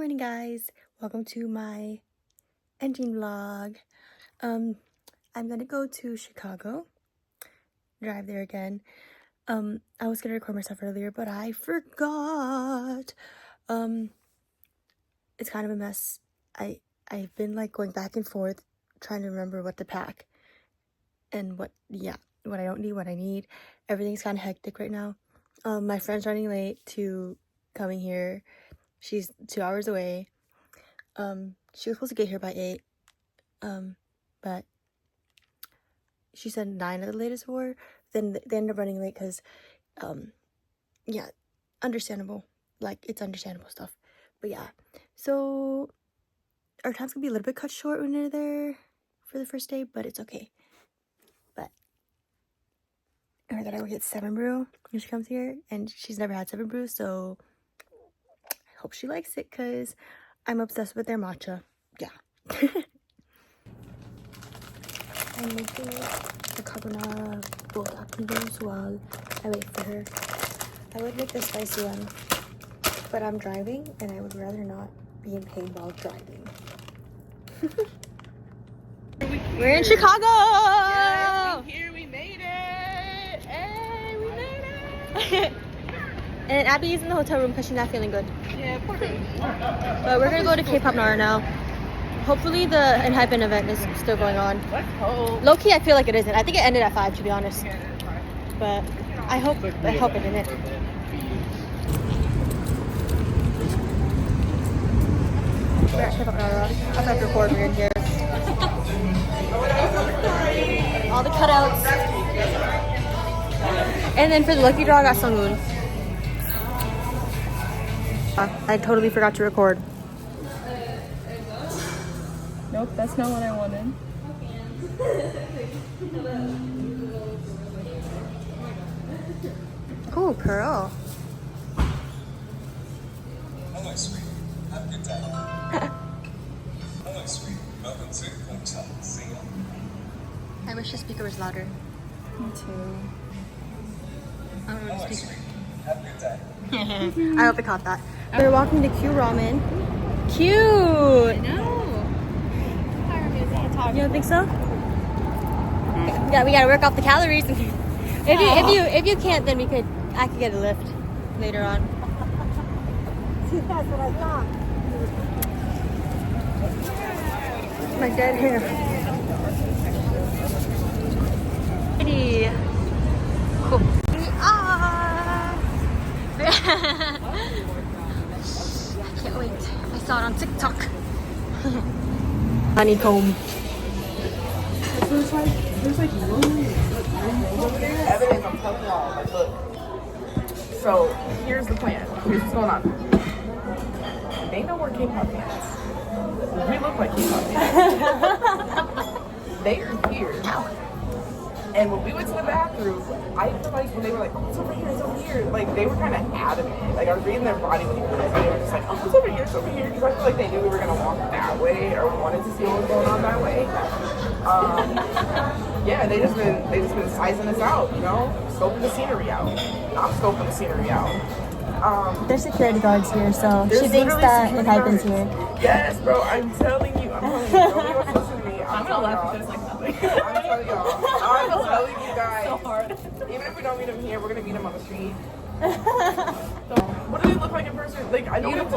morning, guys. Welcome to my ENGENE-loG. I'm gonna go to Chicago, drive there again. I was gonna record myself earlier, but I forgot. It's kind of a mess. I've been like going back and forth trying to remember what to pack and what I don't need, what I need. Everything's kind of hectic right now. My friend's running late to coming here. She's 2 hours away. She was supposed to get here by 8, but she said 9 at the latest for her. Then they ended up running late because, yeah, understandable. Like, it's understandable stuff. But yeah, so our time's gonna be a little bit cut short when they're there for the first day, but it's okay. But I gotta go get 7 Brew when she comes here, and she's never had 7 Brew, so I hope she likes it because I'm obsessed with their matcha. Yeah. I'm making the carbonara both afternoons while I wait for her. I would make the spicy one, but I'm driving and I would rather not be in pain while driving. We're in Chicago! Yes, we're here, we made it! Hey, we made it! And Abby's in the hotel room because she's not feeling good. Yeah, poor baby. But we're gonna go to K-pop Nara now. Hopefully the ENHYPEN event is still going on. Let's hope. Low-key, I feel like it isn't. I think it ended at 5, to be honest. But I hope it didn't. We're at K-pop Nara. I'm about to record. We're in here. All the cutouts. And then for the lucky draw, I got Sungwoon. I totally forgot to record. Nope, that's not what I wanted. Oh, Pearl. Hello, sweetie. Have a good day. Hello, sweetie. Welcome to Hotel Singer. I wish the speaker was louder. Me too. I don't know Hello, the speaker. sweetie. Have a good day. I hope it caught that. We're walking to Q Ramen. Cute! No. You don't think so? Yeah, we gotta work off the calories. If you can't, then I could get a lift later on. That's what I thought. My dead hair. Pretty cool. I can't wait. I saw it on TikTok. Honeycomb. There's like evidence, I'm telling y'all, like look. So here's the plan. Here's what's going on. They know we're K-pop fans. We look like K-pop fans. They are here. And when we went to the bathroom, I feel like when they were like, oh, it's over here, it's over here. Like, they were kind of adamant. Like, I was reading their body language, and they were just like, oh, it's over here, it's over here. Because I feel like they knew we were going to walk that way or wanted to see what was going on that way. Yeah, they just been sizing us out, you know? Scoping the scenery out. I'm scoping the scenery out. There's security guards here, so she thinks that ENHYPEN's here. Yes, bro, I'm telling you. Nobody wants to listen to me. I'm gonna laugh because it's like nothing. I'm telling y'all. I'm telling you guys. So hard. Even if we don't meet them here, we're gonna meet them on the street. What do they look like in person? Like, I know we've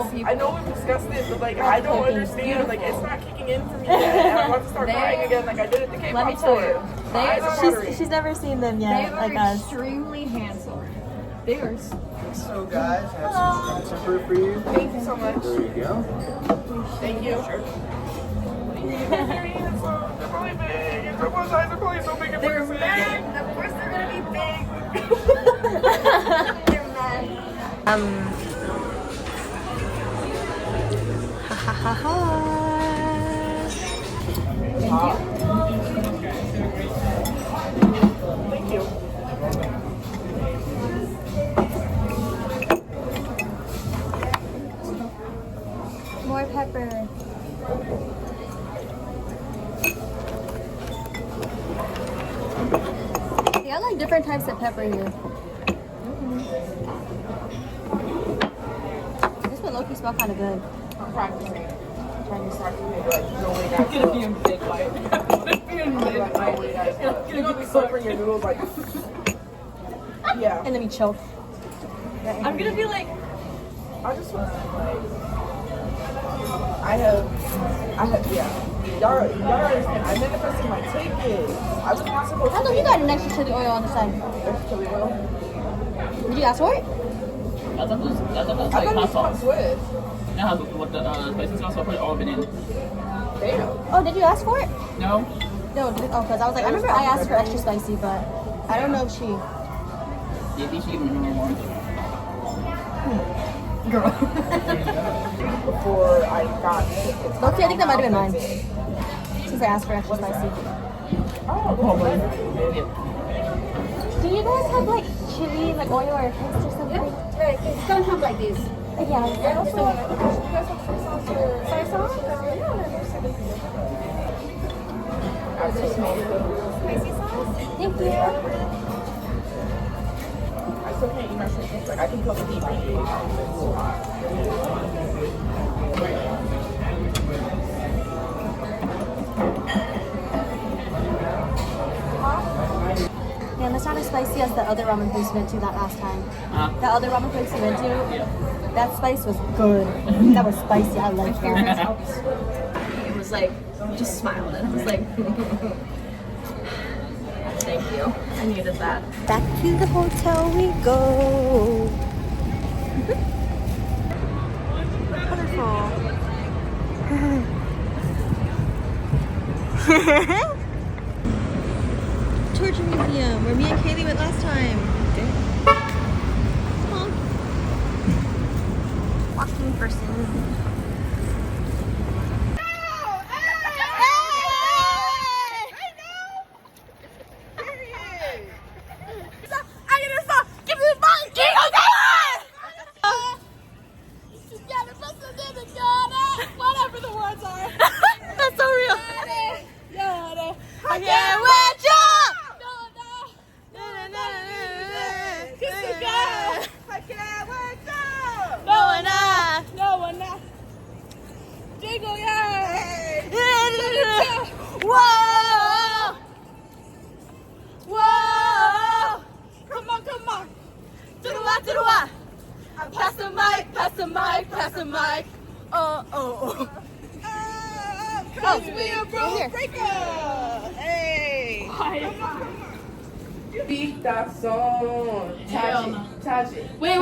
discussed this, but like, I don't understand. Like, it's not kicking in for me yet, and I'm about to start crying again, like I did at the K-pop. Let me tell you, She's never seen them yet, they like are us. extremely handsome. They are. So, guys, I have some transfer for you. Thank you so much. There you go. Thank you. Sure. They're very handsome. They're really big. And their eyes are probably so big in person. Of course, they're gonna be big. They're men. Ha ha ha ha. Thank you. More pepper. They got like different types of pepper here. This one low-key smells kind of good. I'm practicing. I'm trying to start to be like, no way, guys. I'm gonna be in big light. I'm gonna be in I'm big like, no way, light. guys. I'm You gonna know, be the suffering your noodles, like, yeah. And then we choke. I'm gonna be like, I just want to like, I have, yeah. Y'all understand. I manifested my tickets. I was not supposed How to. come you got an extra chili oil on the side? Extra chili oil. Did you ask for it? I thought it was I like thought hot it sauce. comes with. It has what the spicy sauce, so I put it all of it in. Damn. Oh, did you ask for it? No? No, because I was like, I remember I asked for extra spicy, but I don't know if she. Yeah, I think she gave me the normal one. Girl. Before I got tickets. Okay, I think that might have been mine. Since I asked for extra spicy. Oh, Yeah. Do you guys have like chili, like oil or paste or something? it's gonna have like this. Yeah. and also, you guys have soy sauce or soy sauce? Spicy sauce? Thank you. I still can't eat my chicken. Like I can cook and eat my chicken. It's a little hot. Yeah, and it's not as spicy as the other ramen place we went to that last time. The other ramen place we went to, that spice was good. That was spicy. I liked that. It was like, just smiled and I was like, thank you. I needed that. Back to the hotel we go. Torture Museum, where me and Kaylee went last time. Walking person. That's so real. I can't wait you. I can't wait up! No one not. Jingle, yay! Whoa! Whoa! Come on. To the what? Pass the mic. Oh. Cause we a here. rule breaker! Hey! Beat that song. Touch it. Wait.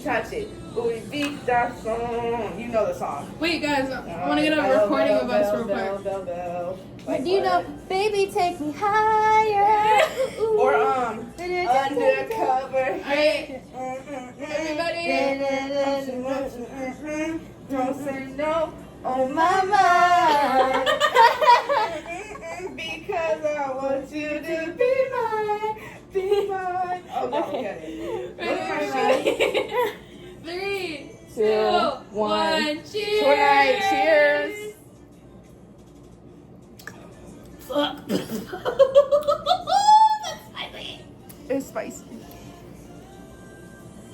Touch it. We beat that song. You know the song. Wait, guys, I want to get a recording of us real quick. Like Do you know, baby, take me higher? Or undercover. Alright, everybody. Don't say no on My mind. because I want you to be mine. Okay. Three, 2, 1, cheers. Tonight, cheers. It's spicy.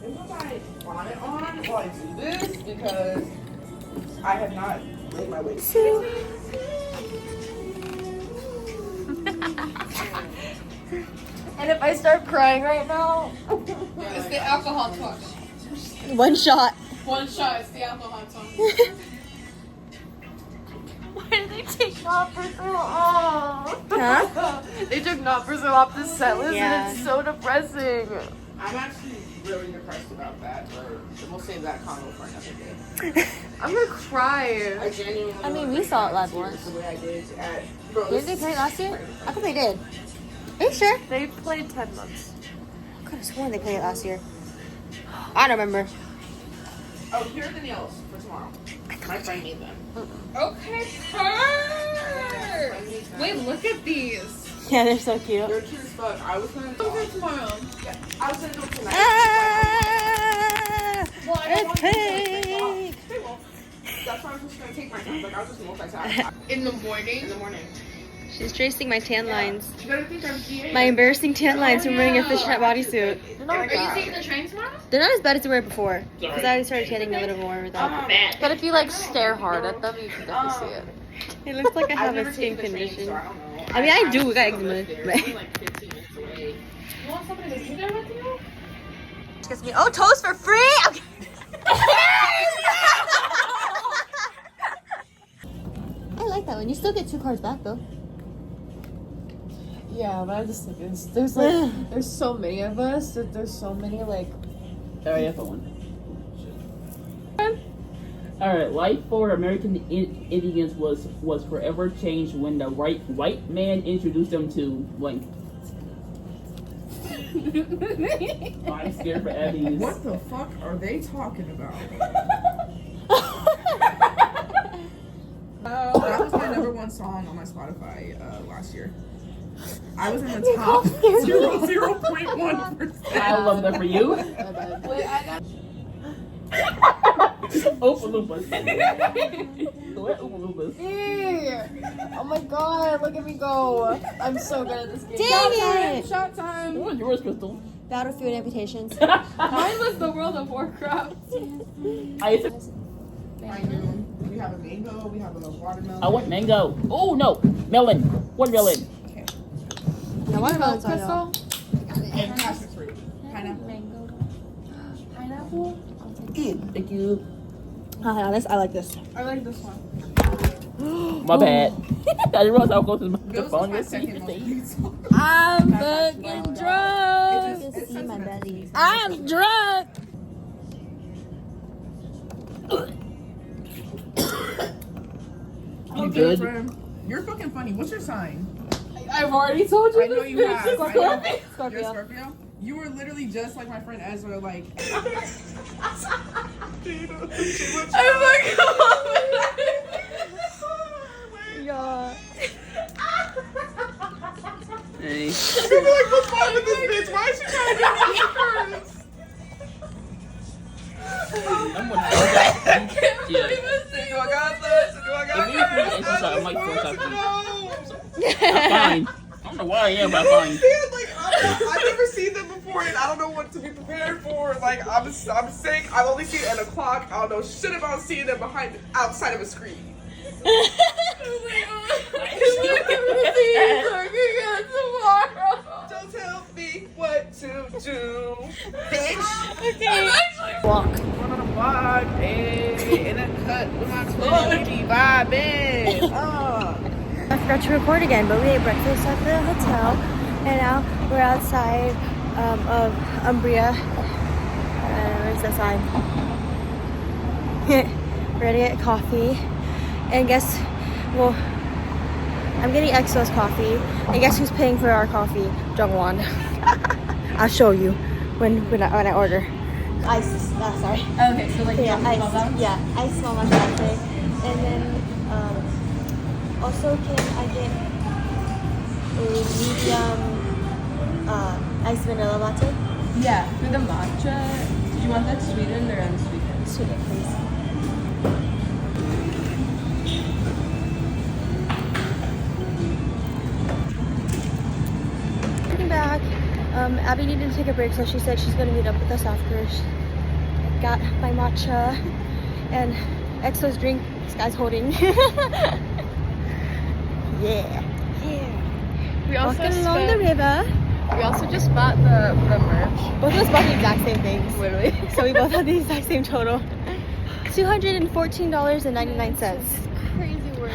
I'm gonna put my bonnet on while I do this because I have not laid my wig. And if I start crying right now, It's the alcohol talk. one shot. One shot, it's the alcohol talk. Why did they take not for so long? Huh? They took not for so off the set list Yeah. and it's so depressing. I'm actually really depressed about that, but we'll save that convo for another day. I'm gonna cry. I genuinely. I mean, we saw it live once. The way I did at. Didn't they play it last year? I thought they did. Are you sure? They played 10 months. I could have sworn they played it last year. I don't remember. Oh, here are the nails for tomorrow. My friend made them. Okay, her. Wait, look at these. Yeah, they're so cute. They're cute as fuck. I was gonna. Okay, tomorrow. Yeah, I was gonna do it tonight. Ah, Well, I don't it's want them to take pink. off. They won't. That's why I'm just gonna take my time. Like I was just multitask In the morning. in the morning. She's tracing my tan lines. You gotta think I'm EA. My embarrassing tan lines from wearing a fishnet bodysuit. Are you taking the train tomorrow? They're not as bad as they were before. Because I started tanning a little more with that. But if you like stare hard at them, you can definitely see it. It looks like I have a skin condition. I mean, I do got eczema. But... You want somebody to be there with you? Excuse me. Oh, toast for free? Okay. I like that one. You still get 2 cards back though. Yeah, but I just think there's like there's so many of us that there's so many like. Alright, yeah, for one. Alright, life for American Indians was forever changed when the white man introduced them to blank. Oh, I'm scared for Abby's. What the fuck are they talking about? That was my #1 song on my Spotify last year. I was in the top 0.1%. I love that for you. Oompa Loompas. What Oompa Loompas? Oh my god, look at me go. I'm so good at this game. Dang it! Shot time. What was yours, Crystal? Battlefield amputations. Mine was the World of Warcraft. I said, We have a mango, we have a watermelon. I want mango. Oh no, melon. Watermelon. Now, watermelon's on y'all. And passion fruit. Pineapple. Pineapple? Thank you. I like this. I like this one. My bad. I didn't realize how close to the Bills phone was my was. second most. I'm fucking drunk. It's See my belly. I'm drunk. You good? You're fucking funny. What's your sign? I've already told you I know this. you have. I know. Scorpio. You're Scorpio? You were literally just like my friend Ezra, like. Yeah. Hey. People like, what's wrong with this bitch? Why is she trying to get me first? I'm gonna yeah. Do I got this? Do I If got you this? do this, I'm like 4 times. No. I'm fine. I don't know why I am, but I'm fine. Like, I've never seen them before, and I don't know what to be prepared for. Like, I'm sick. I've only seen it at a clock. I don't know shit about seeing them outside of a screen. Don't tell me what to do, bitch. Okay. Walk. Going on a walk, hey, in a cut with my twin, vibing. I forgot to record again, but we ate breakfast at the hotel, and now we're outside of Umbria. Where's the sign? We're gonna get coffee, and guess, well, I'm getting EXO's coffee, and guess who's paying for our coffee? Jungwon. I'll show you when I order. Ice, sorry. Okay, so like Yeah, ice. Yeah, ice mama latte, and then also can I get a medium iced vanilla latte? Yeah, for the matcha, did you want that sweetened or unsweetened? Sweetened, please. Getting back. Abby needed to take a break, so she said she's going to meet up with us after. Got my matcha and EXO's drink this guy's holding. Yeah. We also Walking along the river. We also just bought the merch. Both of us bought the exact same things. Literally. So we both had the exact same total. $214.99. Crazy work.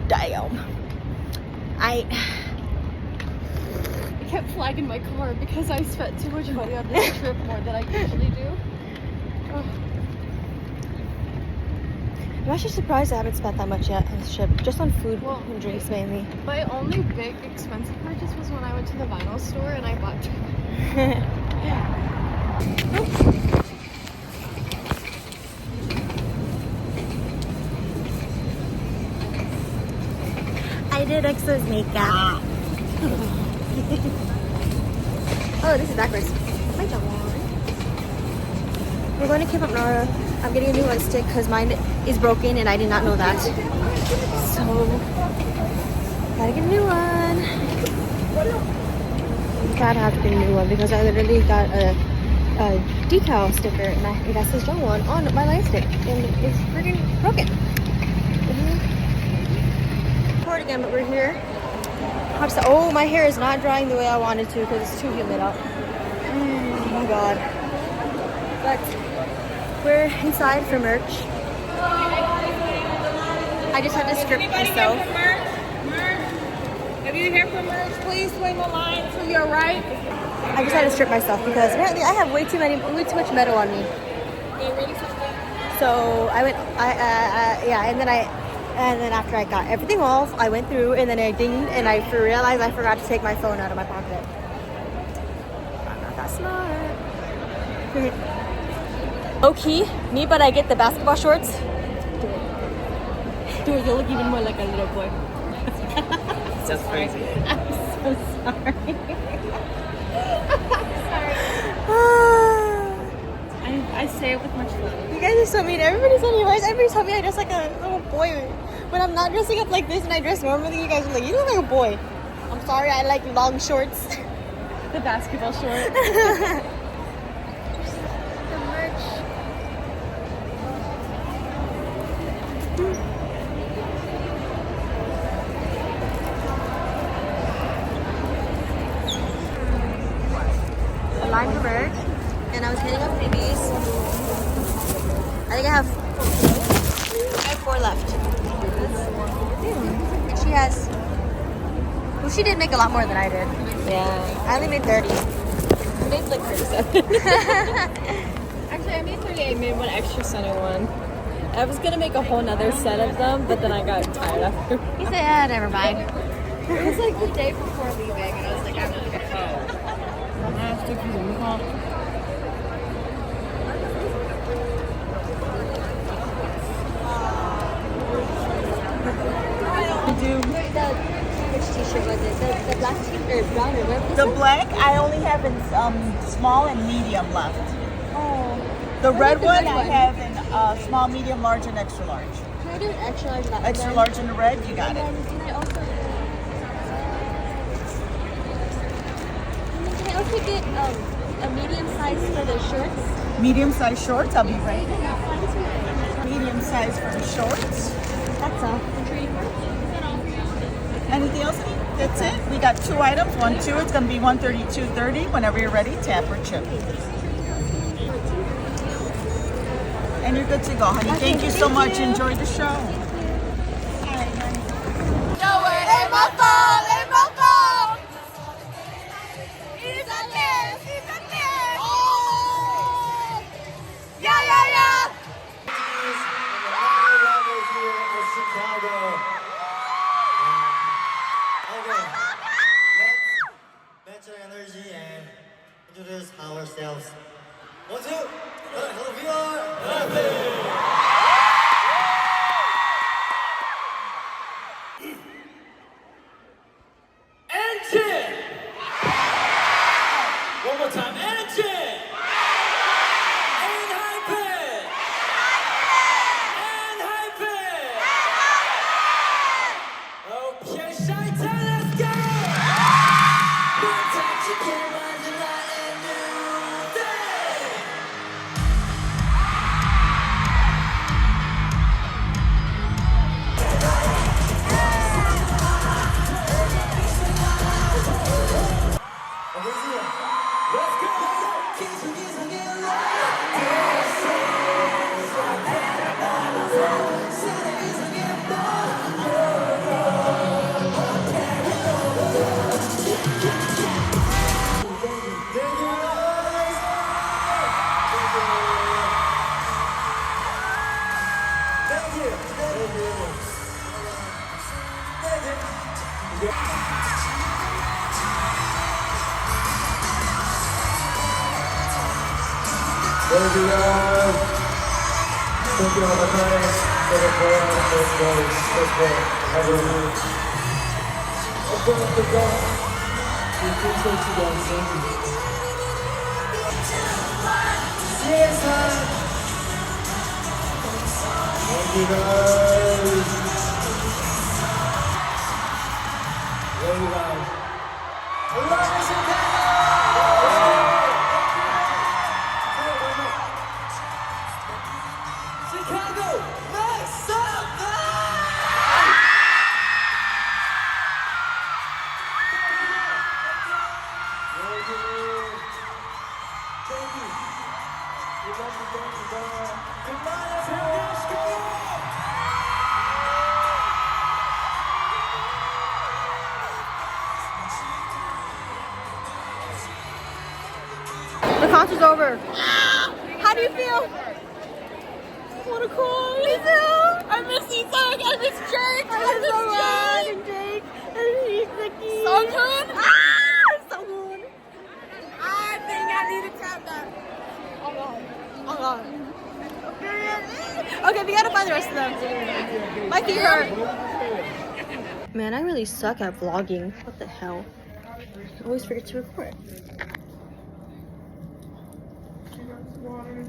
Damn. I kept flagging my car because I spent too much money on this trip, more than I usually do. I'm actually surprised I haven't spent that much yet on this trip. Just on food Well, and drinks mainly. My only big expensive purchase was when I went to the vinyl store and I bought I did EXO's makeup. Oh, this is backwards. Hi, Jungwon. We're going to K-pop Nara. I'm getting a new one stick because mine is broken and I did not know that. So Gotta get a new one. Gotta have to get a new one because I literally got a decal sticker and that says John one on my light stick and it's freaking broken. Record again, but we're here. Oh, my hair is not drying the way I wanted to because it's too humid out. Oh my god. But we're inside for merch. I just had to script myself. If you're here for merch, please swing a line to your right. I just had to strip myself because apparently I have way too much metal on me. So I went, yeah, and then after I got everything off, I went through and then I dinged and I realized I forgot to take my phone out of my pocket. I'm not that smart. Low key, me, but I get the basketball shorts. Do it, you'll look even more like a little boy. That's crazy. I'm so sorry. I say it with much love. You guys are so mean. Everybody's on your eyes. Everybody tell me I dress like a little boy. When I'm not dressing up like this and I dress normally, you guys are like, you look like a boy. I'm sorry, I like long shorts. The basketball short. The merch. The line for merch. And I was hitting up freebies. I think I have 4 left. And she has, well, she did make a lot more than I did. Yeah. I only made 30. I made like 37. Actually, I made 38. I made one extra center one. I was gonna make a whole nother set of them, but then I got tired after. He said, yeah, never mind. It was like the day before leaving, and I was like, I'm gonna go. Which t-shirt was it? The black t-shirt, or brown or red? The black I only have in small and medium left. Oh. The red the one red I one? have in small, medium, large, and extra large. Can I do an extra large? That Extra one? large in the red, you got And it. then can I also... Can I also get a medium size for the shorts? Medium size shorts, I'll be right. Medium size for the shorts. That's all. Anything else? That's it. We got 2 items. 1, 2. It's going to be 132.30. Whenever you're ready, tap or chip. And you're good to go, honey. Thank you so much. Enjoy the show. Match our energy and introduce ourselves. 1, 2. Hello, viewer. ENGENE! One more time, ENGENE! ENHYPEN! ENHYPEN! Okay, Shy-Town, let's go! Protect your camera, tonight and new day! Let's Thank you guys. Thank you all the time for the prayer. Let's go. Let's go. Have a good Open up the door. We appreciate you guys. Thank you. Yes, sir. Thank you guys. you guys. Love you, Chicago! Chicago, make some noise! Thank you. Goodbye, everyone. The concert's over. How do you feel? I wanna cry. Me too. I miss you so much. I miss Jake. I miss Jake. And Jake. And he's Nikki. So good. So good. I think I need to tap that. Oh god. Oh god. Okay, we gotta find the rest of them. My feet hurt. Man, I really suck at vlogging. What the hell? I always forget to record.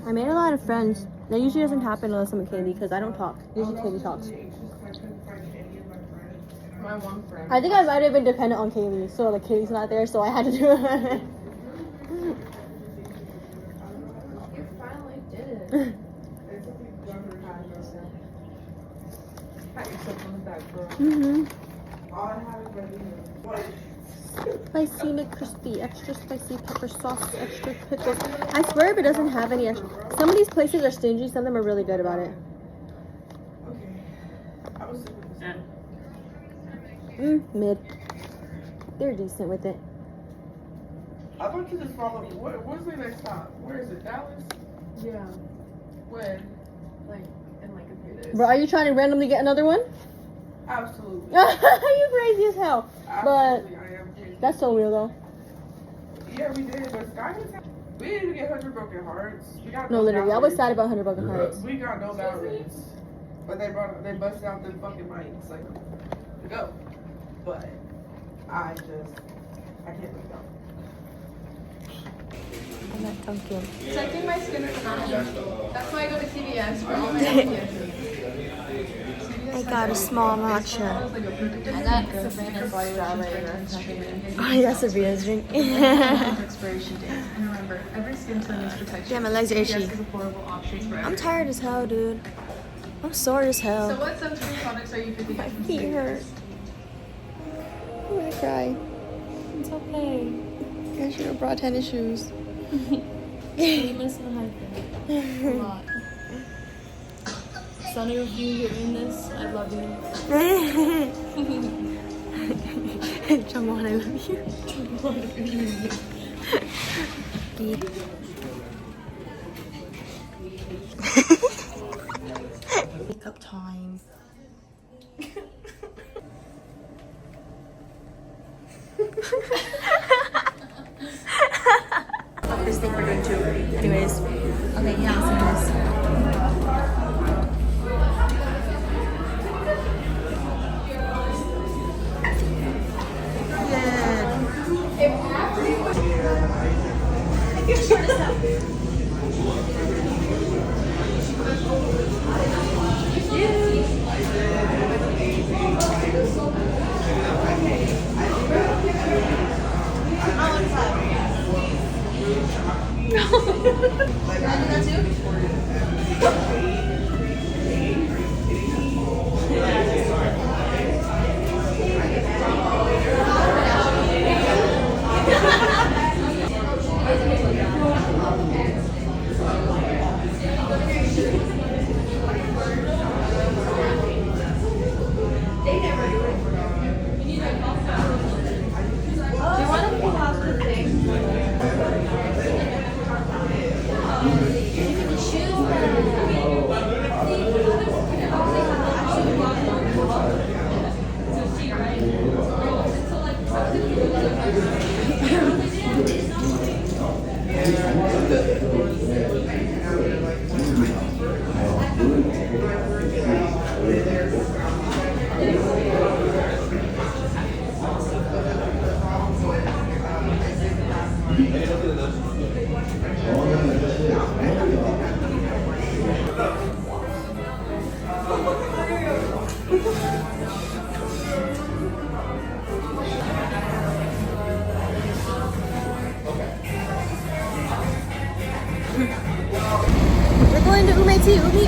I made a lot of friends. That usually doesn't happen unless I'm with Kaylee because I don't talk. Usually Kaylee talks. My one friend. I think I might have been dependent on Kaylee, so like Kaylee's not there, so I had to do it. You finally did it. All I have is ready. Spicy McCrispy, extra spicy pepper sauce, extra pickles. I swear if it doesn't have any extra. Some of these places are stingy, some of them are really good about it. I was super Mid. They're decent with it. I thought you just follow. What's the next stop? Where is it? Dallas? Yeah. When? Like, in like a few days. Bro, are you trying to randomly get another one? Absolutely. You crazy as hell. Absolutely, I am crazy. That's so real though. Yeah, we did, but Sky just we didn't even get 100 broken hearts. We got No, literally, I was batteries. sad about 100 broken hearts. We got no batteries. But they busted out the fucking mics, like, to go. But I can't let go. I'm not Dunkin'. Protecting my skin is not healthy. That's why I go to CVS for all my healthy. I got a small matcha. I got Sabrina's strawberry. Oh, yeah, Sabrina's drink. Expiration date. And remember, every skin tone needs protection. Yeah, my legs are itchy. CVS is affordable options for I'm tired as hell, dude. I'm sore as So hell. what sunscreen products are you picking My up from feet CVS? hurt. I'm gonna cry. It's okay. I should have brought tennis shoes. You miss ENHYPEN a lot. Sonny, if you get in this, I love you. Jamal, I love you. Makeup time. Fuck this thing we're doing too. Anyways. Okay, yeah, I'll see this.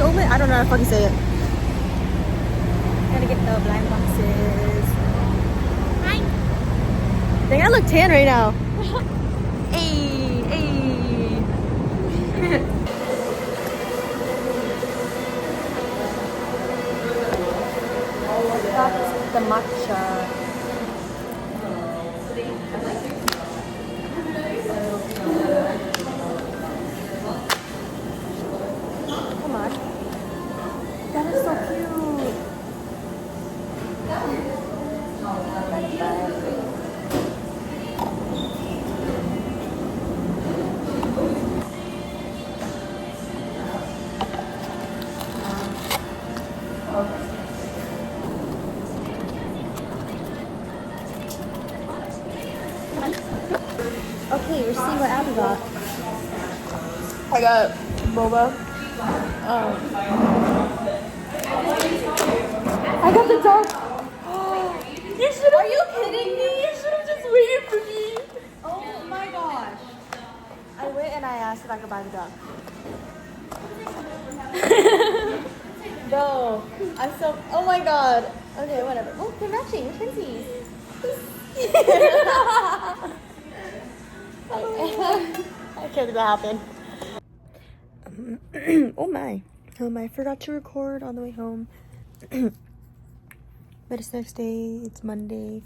Omen? I don't know how to fucking say it. Gotta get the blind boxes. Hi. Dang, I look tan right now. Hey, hey. That's the matcha. Come on. That is so cute. Okay, we're seeing what Abby got. I got boba. I got the dark. You should. Are you kidding me? You should have just waited for me. Oh my gosh. I went and I asked if I could buy the duck. No. I'm so. Oh my god. Okay, whatever. Oh, they're matching. We're twinsies. I can't let that happen. Oh my. I forgot to record on the way home. But it's next day. It's Monday.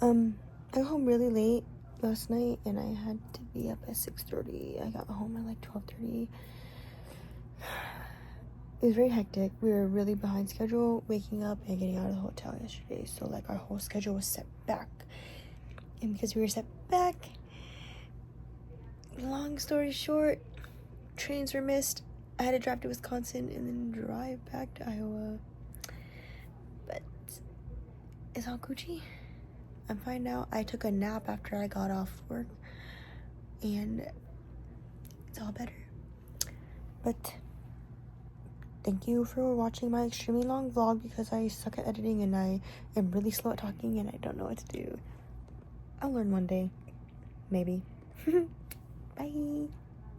I got home really late last night and I had to be up at 6:30. I got home at like 12:30. It was very hectic. We were really behind schedule waking up and getting out of the hotel yesterday. So like our whole schedule was set back. And because we were set back, long story short, trains were missed. I had to drive to Wisconsin and then drive back to Iowa. But it's all Gucci. I'm fine now. I took a nap after I got off work and it's all better. But thank you for watching my extremely long vlog because I suck at editing and I am really slow at talking and I don't know what to do. I'll learn one day. Maybe. Bye.